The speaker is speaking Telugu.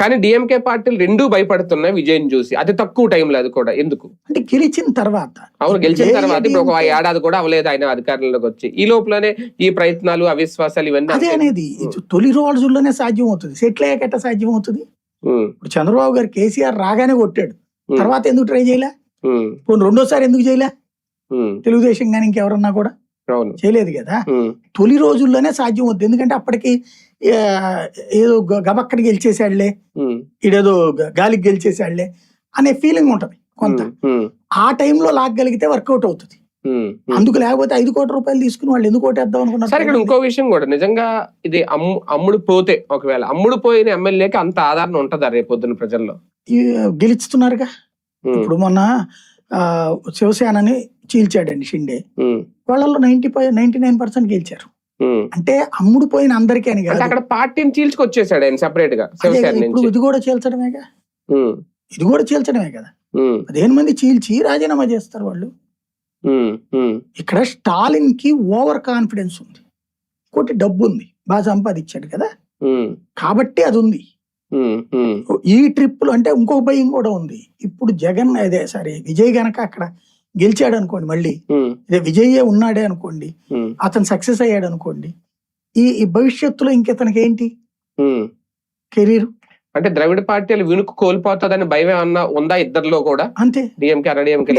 కానీ డిఎంకే పార్టీలు రెండూ భయపడుతున్నాయి విజయం చూసి, అతి తక్కువ టైంలో. అది కూడా ఎందుకు అంటే గెలిచిన తర్వాత. అవును, గెలిచిన తర్వాత ఇప్పుడు ఒక ఏడాది కూడా అవలేదు ఆయన అధికారంలోకి వచ్చి. ఈ లోపలనే ఈ ప్రయత్నాలు, అవిశ్వాసాలు ఇవన్నీ అదే అనేది తొలి రోజుల్లోనే సాధ్యం అవుతుంది, సెటిల్ అయ్యాక ఎట్లా సాధ్యం అవుతుంది? ఇప్పుడు చంద్రబాబు గారు కేసీఆర్ రాగానే కొట్టాడు, తర్వాత ఎందుకు ట్రై చేయలే? పోనీ రెండోసారి ఎందుకు చేయలే? తెలుగుదేశం కానీ ఇంకెవరన్నా కూడా చేయలేదు కదా. తొలి రోజుల్లోనే సాధ్యం అవుతుంది, ఎందుకంటే అప్పటికి ఏదో గబక్కడికి గెలిచేసాడులే, ఇడేదో గాలికి గెలిచేసాడులే అనే ఫీలింగ్ ఉంటది కొంత. ఆ టైంలో లాగగలిగితే వర్కౌట్ అవుతుంది. అందుకు లేకపోతే 5 కోట్ల రూపాయలు తీసుకుని వాళ్ళు ఎందుకు ఓటేద్దాం అనుకున్నారు? సరే, ఇక్కడ ఇంకో విషయం కూడా నిజంగా ఇది అమ్ముడు పోతే, ఒకవేళ అమ్ముడు పోయిన ఎమ్మెల్యేకి అంత ఆదరణ ఉంటుందా రేపొద్దున ప్రజల్లో? గెలుస్తున్నారుగా. ఇప్పుడు మొన్న శివసేనని చీల్చాడండి షిండే, వాళ్ళలో 99% గెలిచారు. అంటే అమ్ముడు పోయిన అందరికీ అని కాదు, అక్కడ పార్టీని చీల్చుకొచ్చేసాడు ఆయన సెపరేట్ గా. ఇప్పుడు ఇది కూడా చీల్చడమేగా, ఇది కూడా చీల్చడమే కదా. 15 మంది చీల్చి రాజీనామా చేస్తారు వాళ్ళు. ఇక్కడ స్టాలిన్ కి ఓవర్ కాన్ఫిడెన్స్ ఉంది, ఇంకోటి డబ్బు ఉంది, బాగా సంపాదించాడు కదా, కాబట్టి అది ఉంది. ఈ ట్రిప్ లో అంటే ఇంకొక భయం కూడా ఉంది. ఇప్పుడు జగన్ అదే సరే విజయ్ గనక అక్కడ గెలిచాడు అనుకోండి, మళ్ళీ ఇదే విజయే ఉన్నాడే అనుకోండి, అతను సక్సెస్ అయ్యాడు అనుకోండి, ఈ భవిష్యత్తులో ఇంకెతనికి ఏంటి కెరీర్? అంటే ద్రవిడ పార్టీలు వినుకు కోల్పోతుందని భయం ఏమన్నా ఉందా ఇద్దరిలో కూడా? అంతే, డిఎంకే అన్న డిఎంకే